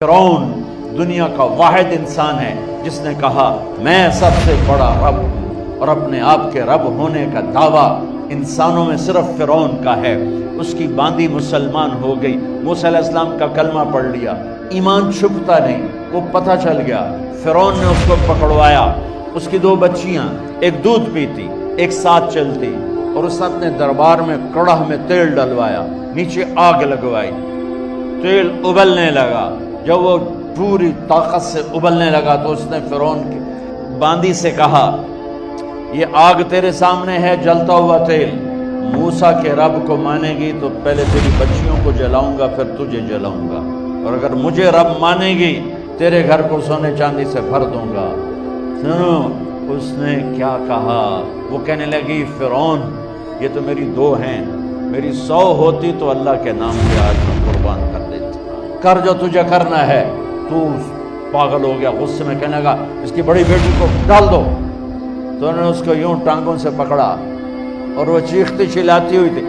فرعون دنیا کا واحد انسان ہے جس نے کہا میں سب سے بڑا رب ہوں، اور اپنے آپ کے رب ہونے کا دعویٰ انسانوں میں صرف فرعون کا ہے۔ اس کی باندی مسلمان ہو گئی، موسیٰ علیہ السلام کا کلمہ پڑھ لیا، ایمان چھپتا نہیں، وہ پتہ چل گیا۔ فرعون نے اس کو پکڑوایا، اس کی 2 بچیاں، ایک دودھ پیتی ایک ساتھ چلتی، اور اس نے اپنے دربار میں کڑاہ میں تیل ڈلوایا، نیچے آگ لگوائی، تیل ابلنے لگا۔ جب وہ پوری طاقت سے ابلنے لگا تو اس نے فرعون کی باندی سے کہا یہ آگ تیرے سامنے ہے، جلتا ہوا تیل، موسیٰ کے رب کو مانے گی تو پہلے تیری بچیوں کو جلاؤں گا پھر تجھے جلاؤں گا، اور اگر مجھے رب مانے گی تیرے گھر کو سونے چاندی سے بھر دوں گا۔ سنو اس نے کیا کہا، وہ کہنے لگی فرعون یہ تو میری 2 ہیں، میری 100 ہوتی تو اللہ کے نام پہ آج میں قربان کر دیتا، کر جو تجھے کرنا ہے۔ تو پاگل ہو گیا، غصے میں کہنے لگا اس کی بڑی بیٹی کو ڈال دو۔ تو انہوں نے اس کو یوں ٹانگوں سے پکڑا اور وہ چیختی چلاتی ہوئی تھی،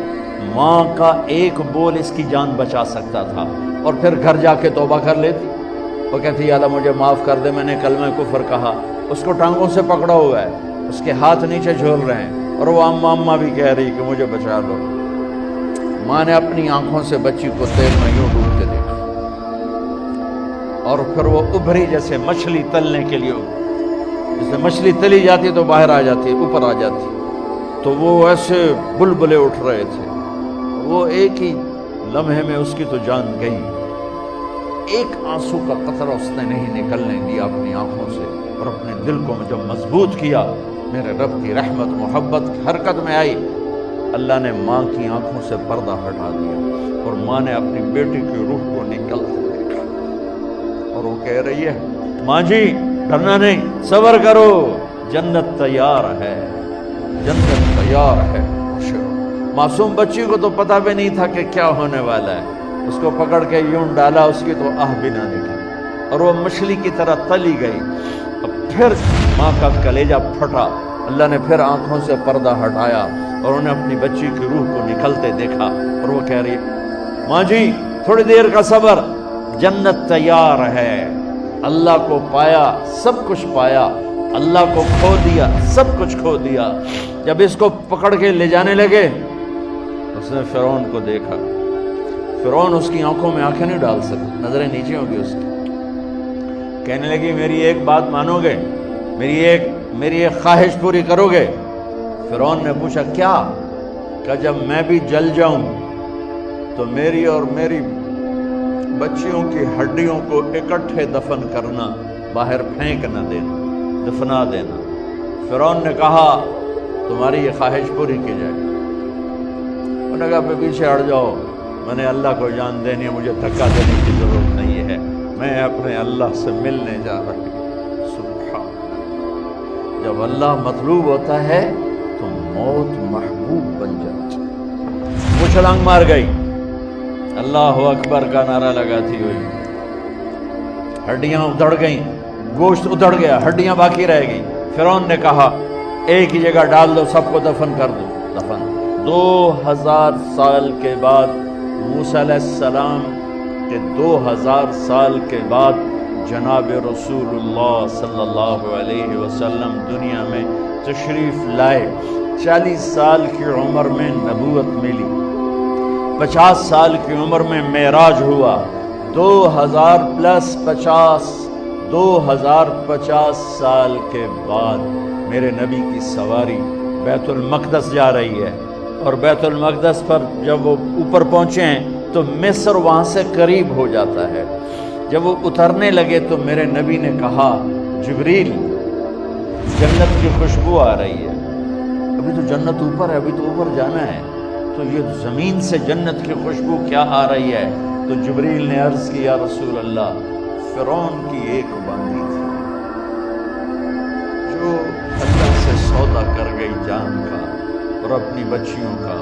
ماں کا ایک بول اس کی جان بچا سکتا تھا، اور پھر گھر جا کے توبہ کر لیتی۔ وہ کہتی یا اللہ مجھے معاف کر دے، میں نے کلمہ کفر کہا۔ اس کو ٹانگوں سے پکڑا ہوا ہے، اس کے ہاتھ نیچے جھول رہے ہیں، اور وہ اماں بھی کہہ رہی کہ مجھے بچا لو۔ ماں نے اپنی آنکھوں سے بچی کو تیل میں یوں ڈوبتے دیکھا، اور پھر وہ ابھری جیسے مچھلی تلنے کے لیے، جیسے مچھلی تلی جاتی تو باہر آ جاتی، اوپر آ جاتی، تو وہ ایسے بلبلے اٹھ رہے تھے۔ وہ ایک ہی لمحے میں اس کی تو جان گئی، ایک آنسو کا قطرہ اس نے نہیں نکلنے دیا اپنی آنکھوں سے، اور اپنے دل کو جب مضبوط کیا، میرے رب کی رحمت محبت حرکت میں آئی۔ اللہ نے ماں کی آنکھوں سے پردہ ہٹا دیا، اور ماں نے اپنی بیٹی کی روح کو نکلتے دیکھا، اور وہ کہہ رہی ہے ماں جی ڈرنا نہیں، صبر کرو، جنت تیار ہے، جنت تیار ہے۔ معصوم بچی کو تو پتہ بھی نہیں تھا کہ کیا ہونے والا ہے، اس کو پکڑ کے یوں ڈالا، اس کی تو آہ بھی نہ نکلی، اور وہ مچھلی کی طرح تلی گئی۔ اب پھر ماں کا کلیجہ پھٹا، اللہ نے پھر آنکھوں سے پردہ ہٹایا، اور انہیں اپنی بچی کی روح کو نکلتے دیکھا، اور وہ کہہ رہی ہے ماں جی تھوڑی دیر کا صبر، جنت تیار ہے۔ اللہ کو پایا سب کچھ پایا، اللہ کو کھو دیا سب کچھ کھو دیا۔ جب اس کو پکڑ کے لے جانے لگے، اس نے فرعون کو دیکھا، فرعون اس کی آنکھوں میں آنکھیں نہیں ڈال سکتا، نظریں نیچے ہوگی اس کی۔ کہنے لگی میری ایک بات مانو گے، میری ایک خواہش پوری کرو گے؟ فرعون نے پوچھا کیا؟ کہ جب میں بھی جل جاؤں تو میری اور میری بچیوں کی ہڈیوں کو اکٹھے دفن کرنا، باہر پھینک نہ دینا، دفنا دینا۔ فرعون نے کہا تمہاری یہ خواہش پوری کی جائے۔ انہوں نے کہا پیچھے ہٹ جاؤ، میں نے اللہ کو جان دینی ہے، مجھے دھکا دینے کی ضرورت نہیں ہے، میں اپنے اللہ سے ملنے جا رہی ہوں۔ سبحان اللہ، جب اللہ مطلوب ہوتا ہے تو موت محبوب بن جاتی۔ وہ چھلانگ مار گئی، اللہ اکبر کا نعرہ لگاتی ہوئی، ہڈیاں ادھڑ گئیں، گوشت ادھڑ گیا، ہڈیاں باقی رہ گئیں۔ فرعون نے کہا ایک ہی جگہ ڈال دو، سب کو دفن کر دو۔ دفن 2000 سال کے بعد، موسیٰ علیہ السلام کے 2000 سال کے بعد جناب رسول اللہ صلی اللہ علیہ وسلم دنیا میں تشریف لائے۔ 40 سال کی عمر میں نبوت ملی، 50 سال کی عمر میں معراج ہوا، 2050 سال کے بعد میرے نبی کی سواری بیت المقدس جا رہی ہے، اور بیت المقدس پر جب وہ اوپر پہنچے ہیں تو مصر وہاں سے قریب ہو جاتا ہے۔ جب وہ اترنے لگے تو میرے نبی نے کہا جبریل جنت کی خوشبو آ رہی ہے، ابھی تو جنت اوپر ہے، ابھی تو اوپر جانا ہے، تو یہ زمین سے جنت کی خوشبو کیا آ رہی ہے؟ تو جبریل نے عرض کی یا رسول اللہ فرعون کی ایک باندی تھی جو اللہ سے سودا کر گئی جان کا اور اپنی بچیوں کا،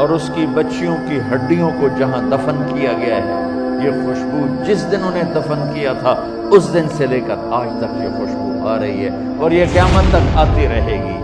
اس کی بچیوں کی ہڈیوں کو جہاں دفن کیا گیا ہے، یہ خوشبو جس دن انہیں دفن کیا تھا اس دن سے لے کر آج تک یہ خوشبو آ رہی ہے، اور یہ قیامت تک آتی رہے گی۔